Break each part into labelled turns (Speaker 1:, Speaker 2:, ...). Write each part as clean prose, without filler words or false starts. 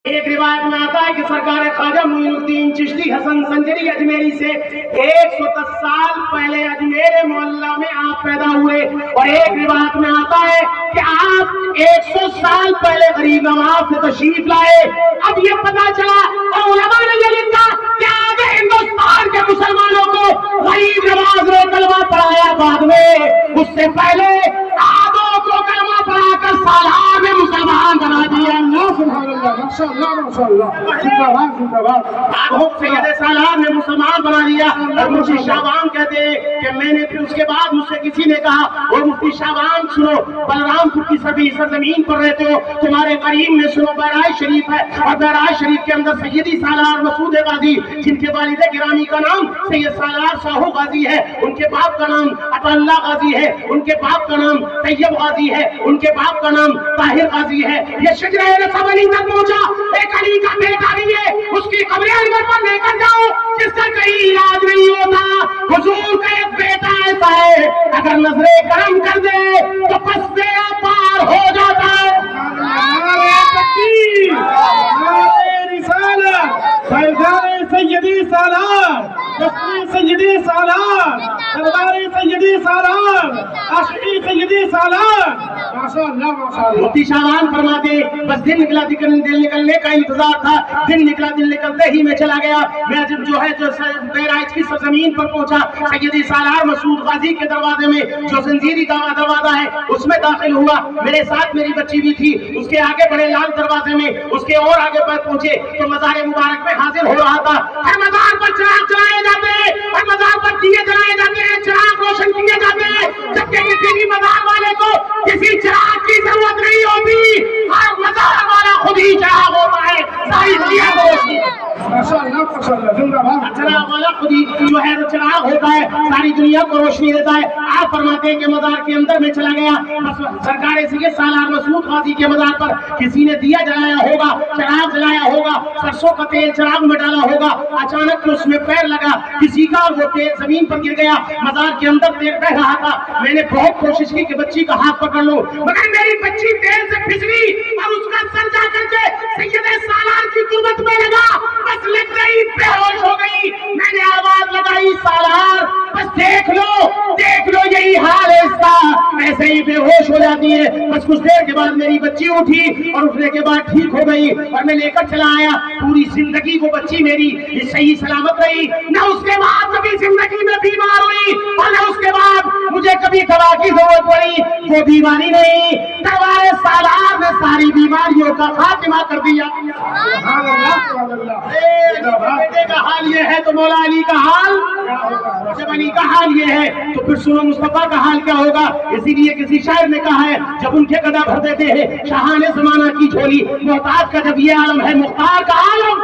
Speaker 1: ایک روایت میں آتا ہے کہ سرکار خواجہ معین الدین چشتی حسن سنجری اجمیری سے 110 سال پہلے اجمیر محلہ میں آپ پیدا ہوئے، اور ایک روایت میں آتا ہے کہ آپ 100 سال پہلے غریب نواز سے تشریف لائے۔ اب یہ پتا چلا اور علماء نے یہ لکھا کہ آگے ہندوستان کے مسلمانوں کو غریب نواز نے کلمہ پڑھایا، بعد میں اس سے پہلے آدھوں کو کلمہ پڑھا کر سالار میں مسلمان بنا دیا۔ سید سالار نے مسلمان بنا دیا۔ اور مفتی شعبان کہتے ہیں کہ میں نے پھر اس کے بعد مجھ سے کسی نے کہا، اور مفتی شعبان سنو، بلرام پور کی سرزمین پر رہتے ہو، تمہارے قریب میں سنو بہرائچ شریف ہے، اور بہرائچ شریف کے اندر سیدی سالار مسعود غازی، جن کے والد گرامی کا نام سید سالار شاہو غازی ہے، ان کے باپ کا نام عطا اللہ غازی ہے، ان کے باپ کا نام طیب غازی ہے، ان کے باپ کا نام طاہر غازی ہے۔ یہ شجرہ نسب علی تک پہنچا، ایک علی کا بیٹا بھی ہے، اس کی قبر انور پر لے کر جاؤ جس کا کہیں علاج نہیں ہوتا۔ حضور کا ایک بیٹا ایسا ہے، اگر نظر کرم کر دے تو پس بیڑا پار ہو جاتا ہے۔
Speaker 2: سیدی سالار، سیدی سالار، درباری سیدی سالار، عاشقی سیدی سالار، ماشاءاللہ ماشاءاللہ۔
Speaker 1: مفتی شعبان فرماتے بس دن نکلا، دل نکلنے کا انتظار تھا، دن نکلا، دل نکلتے ہی میں چلا گیا۔ میں جب جو بہرائچ کی سرزمین پر پہنچا، سیدی سالار مسعود غازی کے دروازے میں جو زنجیری دروازہ ہے اس میں داخل ہوا، میرے ساتھ میری بچی بھی تھی، اس کے آگے بڑے لال دروازے میں، اس کے اور آگے پر پہنچے تو مزار مبارک میں حاضر ہو رہا تھا۔ ہر مزار پر چراغ جلائے جاتے ہیں، ہر مزار پر دیے جلائے جاتے ہیں، چراغ روشن کیے جاتے ہیں، جبکہ کسی بھی مزار والے کو کسی چراغ کی ضرورت نہیں ہوتی، ہر مزار والا خود ہی چراغ ہوتا ہے، ساری دنیا کو روشنی چراغ والا خود ہی جو ہے چراغ ہوتا ہے، ساری دنیا کو روشنی دیتا ہے۔ آپ فرماتے ہیں کہ مزار کے اندر میں چلا گیا، سرکار سید سالار مسعود غازی کے مزار پر کسی نے دیا جلایا ہوگا، چراغ جلایا ہوگا، سرسوں کا تیل چراغ میں ڈالا ہوگا، اچانک اس میں پیر لگا کسی کا، اور وہ تیل زمین پر گر گیا، مزار کے اندر تیل بہ رہا تھا۔ میں نے بہت کوشش کی کہ بچی کا ہاتھ پکڑ لوں، مگر میری بچی تیل سے پھسلی اور اس کا سر جا کر کے سید سالار کی تربت میں لگا، بس لگ گئی، بے ہوش ہو گئی۔ میں نے آواز لگائی، سالار بس دیکھ لو یہی حال ہے اس کا، ایسے ہی بے ہوش ہو جاتی ہے۔ بس کچھ دیر کے بعد میری بچی اٹھی اور اٹھنے کے بعد ٹھیک ہو گئی، اور میں لے کر چلا آیا۔ پوری زندگی وہ بچی میری صحیح سلامت رہی، نہ اس کے بعد کبھی زندگی میں بیمار ہوئی، اور نہ اس کے بعد مجھے کبھی دوا کی ضرورت پڑی، وہ بیماری نہیں۔ دربار سالار نے ساری بیماریوں کا خاتمہ کر دیا۔ بیٹے کا حال یہ ہے تو مولا علی کا حال، جب علی کا حال یہ ہے تو پھر سنو مصطفیٰ کا حال کیا ہوگا۔ اسی لیے کسی شاعر نے کہا ہے، جب ان کے قدم بھر دیتے ہیں شاہان زمانہ کی جھولی، محتاج کا جب یہ عالم ہے، مختار کا عالم،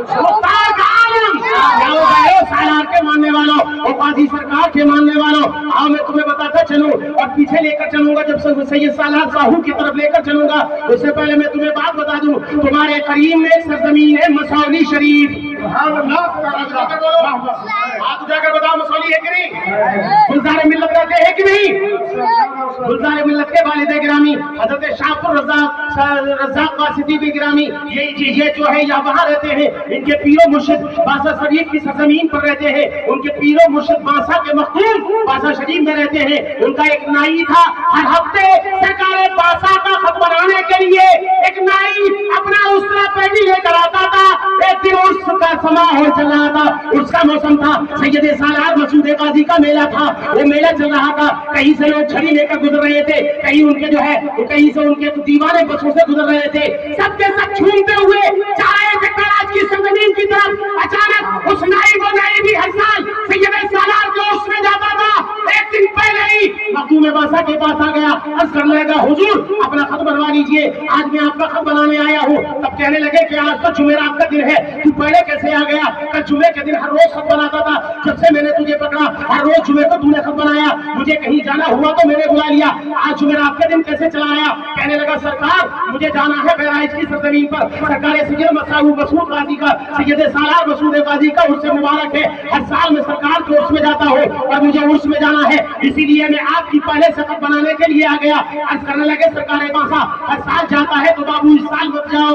Speaker 1: مختار کا عالم۔ سالار کے ماننے والوں اور قاضی سرکار کے ماننے والوں، آؤ میں تمہیں بتاتا چلوں اور پیچھے لے کر چلوں گا، جب سید سالار شاہو کی طرف لے کر چلوں گا۔ اس سے پہلے میں تمہیں بات بتا دوں، تمہارے قریب میں ایک سرزمین ہے مسولی شریف۔ آپ جا کر بتاؤ مسولی ہے کہ نہیں؟ گلزار ملت رہتے ہیں کہ نہیں؟ گلزار ملت کے والد گرامی حضرت شاہ رزاق قاسدی بھی گرامی، یہ جو ہے یہاں وہاں رہتے ہیں، ان کے پیر و مرشد باسا شریف کی سرزمین پر رہتے ہیں، ان کے پیر و مرشد باسا کے مخدوم باسا شریف میں رہتے ہیں۔ ان کا ایک نائی تھا، ہر ہفتے سرکار باسا کا خط بنانے کے لیے ایک نائی اپنا اسرا پیٹی لے کر آتا تھا۔ ایک دن عرس کا سما ہو چل رہا تھا، عرس کا موسم تھا، سید سالار مسعود غازی کا میلہ تھا، وہ میلہ چل رہا تھا، کہیں سے لوگ چھڑی لے کر گزر رہے تھے، کہیں ان کے جو ہے کہیں سے ان کے دیوانے بسوں سے گزر رہے تھے، سب کے سب جھومتے ہوئے جا رہے تھے کراچ کی سرزمین کی طرف۔ اچانک اس نائی وہ نائی بھی ہر سال سید سالار کے عرس میں جاتا تھا، ایک دن پہلے ہی مخدوم باسا کے پاس آ گیا، عرض کرنے لگا، حضور اپنا خط بنوا لیجئے، آج میں آپ کا خط بنانے آیا ہوں۔ تب کہنے لگے کہ آج تو جمعرات کا دن ہے، تو پہلے کیسے آ گیا؟ کل جمعے کے دن ہر روز خط بناتا تھا، جب سے میں نے تجھے پکڑا ہر روز جمعے کو تم نے خط بنایا، مجھے کہیں جانا ہوا تو میں نے بلا لیا، آج جمعرات کے دن کیسے چلا آیا؟ کہنے لگا، سرکار مجھے جانا ہے بہرائچ کی سرزمین پر، سرکار سید مسعود غازی کا، سید سالار مسعود غازی کا عرس مبارک ہے، ہر سال میں سرکار کے عرس میں جاتا ہوں اور مجھے عرس میں جانا ہے، اسی لیے میں آپ کی پہلے سے خط بنانے کے لیے آ گیا۔ عرض کرنے لگے، سرکار باسا ہر سال جاتا ہے تو بابو اس سال مت جاؤ۔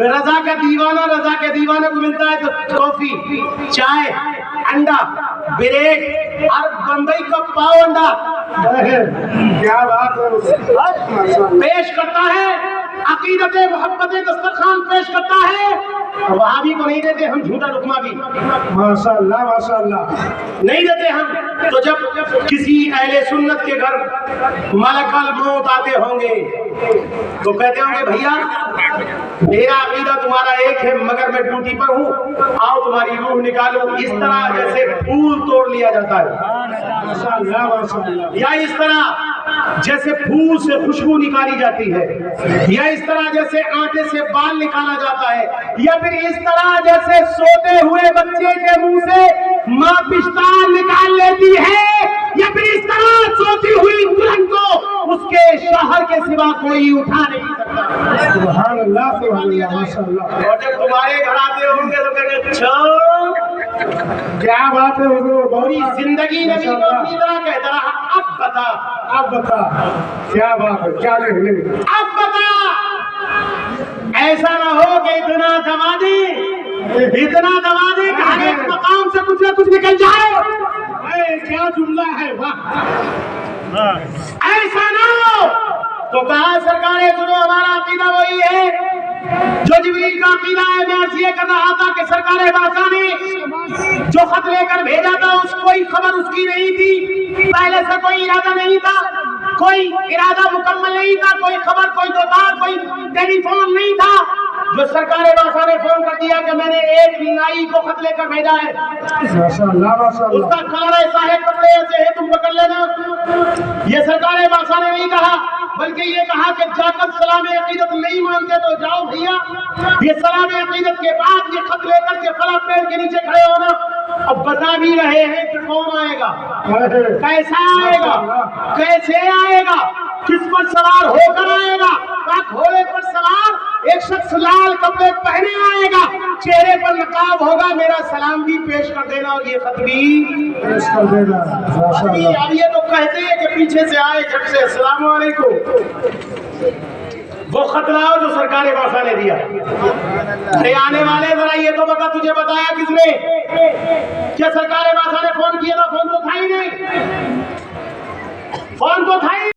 Speaker 1: رضا کا دیوانہ کو ملتا ہے تو ٹافی، چائے، انڈا، بریڈ اور بمبئی کا پاؤ انڈا
Speaker 2: کیا بات ہے،
Speaker 1: پیش کرتا ہے، عقیدت محبت دسترخوان پیش کرتا ہے، اور وہابی کو نہیں دیتے ہم جھوٹا لقمہ بھی
Speaker 2: ماشاء اللہ ماشاء اللہ
Speaker 1: نہیں دیتے ہم۔ تو جب کسی اہل سنت کے گھر ملک الموت آتے ہوں گے تو کہتے ہوں گے بھیا میرا عقیدہ تمہارا ایک ہے مگر میں ڈیوٹی پر ہوں، آؤ تمہاری روح نکالو۔ اس طرح جیسے پھول توڑ لیا جاتا ہے
Speaker 2: ماشاء اللہ ماشاء اللہ،
Speaker 1: یا اس طرح جیسے پھول سے خوشبو نکالی جاتی ہے، یا اس طرح جیسے آٹے سے بال نکالا جاتا ہے، یا پھر اس طرح جیسے سوتے ہوئے بچے کے منہ سے ماں پشتان نکال لیتی ہے، یا پھر اس طرح سوتی ہوئی دلہن کو اس کے شوہر کے سوا کوئی اٹھا نہیں سکتا۔
Speaker 2: سبحان اللہ سبحان اللہ ماشاء اللہ،
Speaker 1: اور جب تمہارے گھر آتے ہوں گے تو کہیں گے اچھا
Speaker 2: کیا بات ہے حضور،
Speaker 1: پوری
Speaker 2: بہت
Speaker 1: زندگی نبی کو اپنی طرح کہتا رہا،
Speaker 2: اب بتا کیا بات ہے، کیا لکھ لیں،
Speaker 1: اب بتا ایسا نہ ہو کہ اتنا دبا دے کہ ہر ایک مقام سے کچھ نہ کچھ نکل جائے،
Speaker 2: کیا جملہ ہے، واہ،
Speaker 1: ایسا نہ ہو۔ تو کہا سرکار سنو ہمارا عقیدہ وہی ہے جو جبریل کا عقیدہ ہے۔ میں عرض یہ کر رہا تھا کہ سرکار باسا نے جو خط لے کر بھیجا تھا اس کوئی خبر اس کی نہیں تھی، پہلے سے کوئی ارادہ نہیں تھا، کوئی ارادہ مکمل نہیں تھا، کوئی خبر، کوئی دوتار، کوئی ٹیلی فون نہیں تھا۔ جو سرکار باسا نے فون کر دیا کہ میں نے ایک نائی کو خط لے کر بھیجا ہے،
Speaker 2: ماشاء اللہ ماشاء
Speaker 1: اس
Speaker 2: اللہ،
Speaker 1: کا کلر ایسا ہے، کپڑے ایسے ہیں، تم پکڑ لینا۔ یہ سرکار باسا نے نہیں کہا بلکہ یہ کہا کہ جا کر سلام عقیدت نہیں مانتے تو جاؤ بھیا، یہ سلام عقیدت کے بعد یہ خط لے کر کے فلاں پیڑ کے نیچے کھڑے ہونا۔ اب بتا بھی رہے ہیں کہ کون آئے گا، کیسا آئے گا، کیسے آئے گا، کس پر سوار ہو کر آئے گا۔ گھوڑے پر سوار ایک شخص لال کپڑے پہنے آئے گا، چہرے پر نقاب ہوگا، میرا سلام بھی پیش کر دینا اور یہ خط بھی
Speaker 2: پیش کر دینا، ماشاء اللہ،
Speaker 1: اب یہ تو کہتے ہیں کہ پیچھے سے آئے جب سے السلام علیکم، وہ خط لاؤ جو سرکار باسا نے دیا۔ ارے آنے والے ذرا یہ تو بتا تجھے بتایا کس نے؟ کیا سرکار باسا نے فون کیا تھا؟ فون تو تھا ہی نہیں، فون تو تھا ہی